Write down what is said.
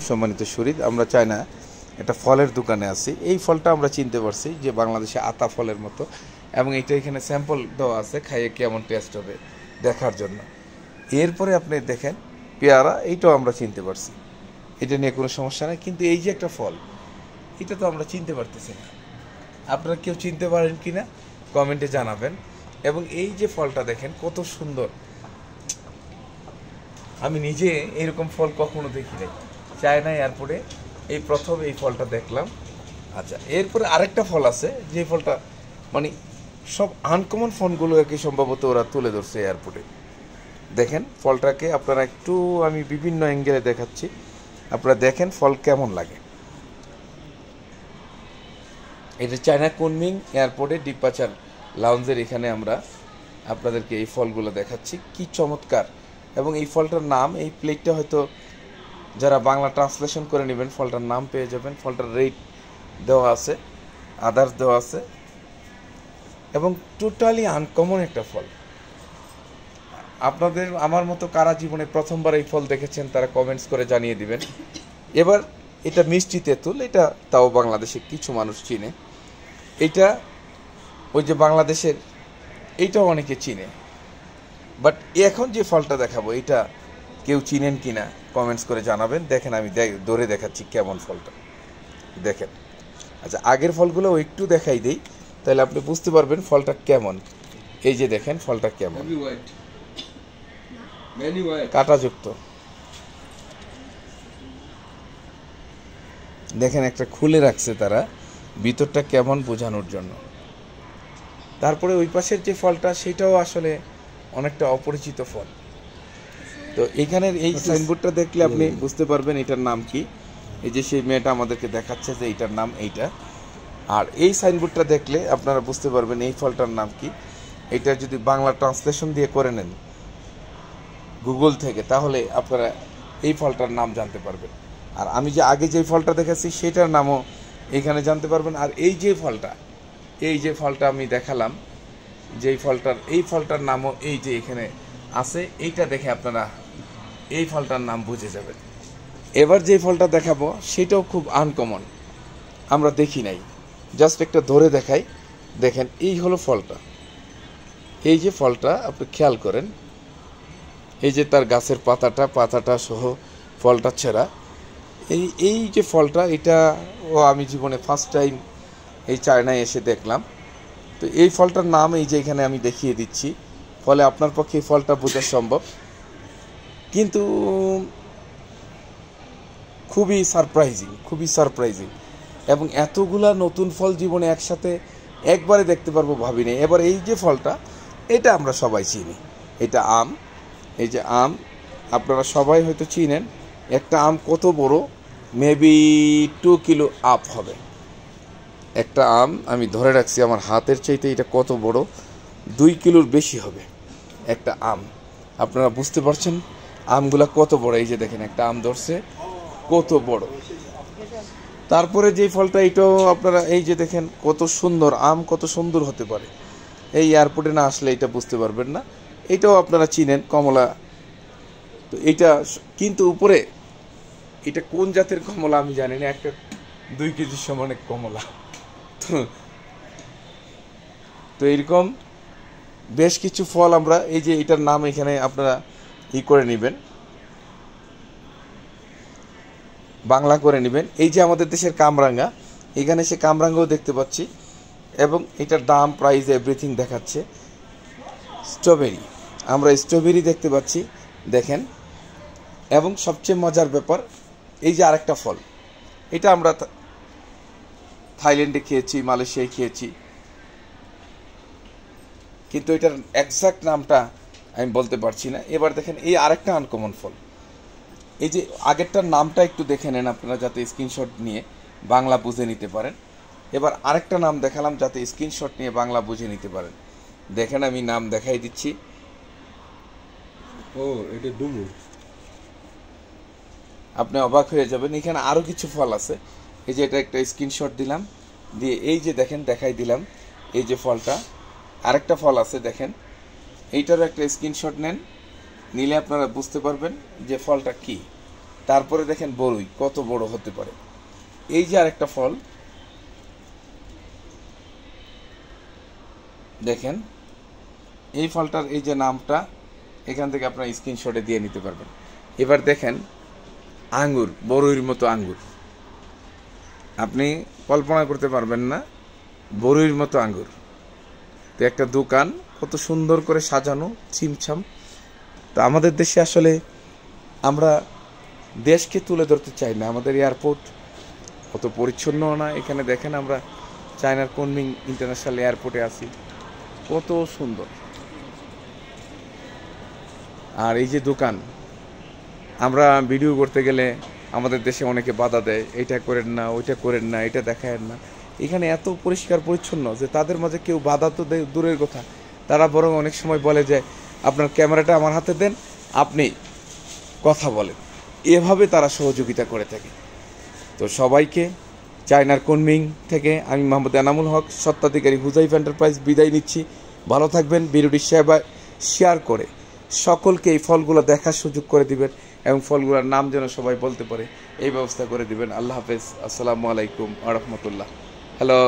সম্মানিত শরীর, আমরা চাই না একটা ফলের দোকানে আছি। এই ফলটা আমরা চিনতে পারছি যে বাংলাদেশে আতা ফলের মতো, এবং এটা এখানে স্যাম্পল দেওয়া আছে খাইয়ে কেমন টেস্ট হবে দেখার জন্য। এরপরে আপনি দেখেন পেয়ারা, এইটাও আমরা চিনতে পারছি, এটা নিয়ে কোনো সমস্যা নেই। কিন্তু এই যে একটা ফল, এটা তো আমরা চিনতে পারতেছি না। আপনারা কেউ চিনতে পারেন কি না কমেন্টে জানাবেন। এবং এই যে ফলটা দেখেন কত সুন্দর, আমি নিজে এরকম ফল কখনো দেখি নাই। চায়না এয়ারপোর্টে এই প্রথম এই ফলটা দেখলাম। আচ্ছা, এরপরে আরেকটা ফল আছে যে ফলটা মানে সব আনকমন ফলগুলো একে সম্ভবত ওরা তুলে ধরছে এয়ারপোর্টে। দেখেন ফলটাকে আপনারা একটু, আমি বিভিন্ন অ্যাঙ্গেলে দেখাচ্ছি, আপনারা দেখেন ফল কেমন লাগে। এটা চায়না কুনমিং এয়ারপোর্টে ডিপাচার লাউঞ্জের এখানে আমরা আপনাদেরকে এই ফলগুলো দেখাচ্ছি, কি চমৎকার। এবং এই ফলটার নাম, এই প্লেটটা হয়তো যারা বাংলা ট্রান্সলেশন করে নেবেন ফলটার নাম পেয়ে যাবেন। ফলটার রেট দেওয়া আছে, আদার্স দেওয়া আছে, এবং টোটালি আনকমন একটা ফল। আপনাদের আমার মতো কারা জীবনে প্রথমবার এই ফল দেখেছেন তারা কমেন্টস করে জানিয়ে দিবেন। এবার এটা মিষ্টি তেঁতুল, এটা তাও বাংলাদেশে কিছু মানুষ চিনে। এটা ওই যে বাংলাদেশের, এইটাও অনেকে চিনে। বাট এখন যে ফলটা দেখাবো এটা কেউ চিনেন কি না কমেন্টস করে জানাবেন। দেখেন আমি ধরে দেখাচ্ছি কেমন ফলটা, দেখেন। আচ্ছা, আগের ফলগুলো একটু দেখাই দেই, তাহলে আপনি বুঝতে পারবেন ফলটা কেমন। এই যে দেখেন ফলটা কেমন, কাঁটাযুক্ত। দেখেন একটা খুলে রাখছে তারা, ভিতরটা কেমন বোঝানোর জন্য। তারপরে ওই পাশের যে ফলটা সেটাও আসলে অনেকটা অপরিচিত ফল। তো এখানের এই সাইনবোর্ডটা দেখলে আপনি বুঝতে পারবেন এটার নাম কি। এই যে সেই মেয়েটা আমাদেরকে দেখাচ্ছে যে এইটার নাম এইটা। আর এই সাইনবোর্ডটা দেখলে আপনারা বুঝতে পারবেন এই ফলটার নাম কি। এটা যদি বাংলা ট্রান্সলেশন দিয়ে করে নেন গুগল থেকে, তাহলে আপনারা এই ফলটার নাম জানতে পারবেন। আর আমি যে আগে যে ফলটা দেখাচ্ছি সেটার নামও এখানে জানতে পারবেন। আর এই যে ফলটা আমি দেখালাম, যেই ফলটার, এই ফলটার নামও এই যে এখানে আছে, এইটা দেখে আপনারা এই ফলটার নাম বুঝে যাবেন। এবার যে ফলটা দেখাবো সেটাও খুব আনকমন, আমরা দেখি নাই, জাস্ট একটা ধরে দেখাই। দেখেন এই হলো ফলটা, এই যে ফলটা আপনি খেয়াল করেন, এই যে তার গাছের পাতাটা সহ ফলটা ছেঁড়া। এই যে ফলটা, এটা আমি জীবনে ফার্স্ট টাইম এই চায়নায় এসে দেখলাম। তো এই ফলটার নাম এই যে এখানে আমি দেখিয়ে দিচ্ছি, ফলে আপনার পক্ষে এই ফলটা বোঝা সম্ভব। কিন্তু খুবই সারপ্রাইজিং, এবং এতগুলা নতুন ফল জীবনে একসাথে একবারে দেখতে পারবো ভাবিনি। এবার এই যে ফলটা, এটা আমরা সবাই চিনি, এটা আম। এই যে আম, আপনারা সবাই হয়তো চিনেন। একটা আম কত বড়, মেবি 2 কিলো আপ হবে একটা আম। আমি ধরে রাখছি আমার হাতের চাইতে এটা কত বড়, 2 কিলোর বেশি হবে একটা আম। আপনারা বুঝতে পারছেন আমগুলা কত বড়। এই যে দেখেন একটা আম ধরছে, কত বড়। তারপরে যে ফলটা, এটাও আপনারা এই যে দেখেন কত সুন্দর আম, কত সুন্দর হতে পারে। এই এয়ারপোর্টে না আসলে এটা বুঝতে পারবেন না। এটাও আপনারা চিনেন, কমলা। তো এটা কিন্তু উপরে, এটা কোন জাতের কমলা আমি জানি না, একটা 2 কেজির সমানের কমলা। তো এরকম বেশ কিছু ফল আমরা, এই যে এটার নাম এখানে আপনারা করে নেবেন, বাংলা করে নেবেন। এই যে আমাদের দেশের কামরাঙ্গা, এখানে সে কামরাঙ্গাও দেখতে পাচ্ছি, এবং এটার দাম, প্রাইস, এভরিথিং দেখাচ্ছে। স্ট্রবেরি, আমরা স্ট্রবেরি দেখতে পাচ্ছি, দেখেন। এবং সবচেয়ে মজার ব্যাপার, এই যে আরেকটা ফল, এটা আমরা থাইল্যান্ডে খেয়েছি, মালয়েশিয়ায় খেয়েছি, কিন্তু এটার এক্সাক্ট নামটা আমি বলতে পারছি না। এবার দেখেন এই আরেকটা আনকমন ফল, এই যে আগেরটার নামটা একটু দেখে নেন আপনারা, যাতে স্ক্রিনশট নিয়ে বাংলা বুঝে নিতে পারেন। এবার আরেকটা নাম দেখালাম যাতে স্ক্রিনশট নিয়ে বাংলা বুঝে নিতে পারেন। দেখেন আমি নাম দেখাই দিচ্ছি। ও, এটা ডুমুর। আপনি অবাক হয়ে যাবেন, এখানে আরও কিছু ফল আছে। এই যে এটা একটা স্ক্রিনশট দিলাম, দিয়ে এই যে দেখেন দেখাই দিলাম, এই যে ফলটা, আরেকটা ফল আছে দেখেন, এইটারও একটা স্ক্রিনশট নেন, নিলে আপনারা বুঝতে পারবেন যে ফলটা কি। তারপরে দেখেন বরই কত বড় হতে পারে। এই যে আরেকটা ফল দেখেন, এই ফলটার এই যে নামটা এখান থেকে আপনার স্ক্রিনশটে দিয়ে নিতে পারবেন। এবার দেখেন আঙ্গুর, বরইর মতো আঙ্গুর, আপনি কল্পনা করতে পারবেন না, বরইর মতো আঙ্গুর। তো একটা দোকান কত সুন্দর করে সাজানো, ছিমছাম। তো আমাদের দেশে আসলে আমরা দেশকে তুলে ধরতে চাই না, আমাদের এয়ারপোর্ট অত পরিচ্ছন্ন না। এখানে দেখেন আমরা চায়নার কুনমিং ইন্টারন্যাশনাল এয়ারপোর্টে আছি, কত সুন্দর। আর এই যে দোকান, আমরা ভিডিও করতে গেলে আমাদের দেশে অনেকে বাধা দেয়, এইটা করেন না, ওইটা করেন না, এটা দেখায়েন না। এখানে এত পরিষ্কার পরিচ্ছন্ন যে তাদের মাঝে কেউ বাধা তো দূরের কথা, তারা বরং অনেক সময় বলে যে আপনার ক্যামেরাটা আমার হাতে দেন, আপনি কথা বলেন। এভাবে তারা সহযোগিতা করে থাকে। তো সবাইকে চায়নার কুনমিং থেকে আমি মোহাম্মদ এনামুল হক, স্বত্বাধিকারী হুজাইফা এন্টারপ্রাইজ, বিদায় নিচ্ছি। ভালো থাকবেন। ভিডিওটি শেয়ার করে সকলকে এই ফলগুলো দেখার সুযোগ করে দিবেন এবং ফলগুলোর নাম যেন সবাই বলতে পারে এই ব্যবস্থা করে দিবেন। আল্লাহ হাফেজ। আসসালামু আলাইকুম ওয়া রাহমাতুল্লাহ। হ্যালো।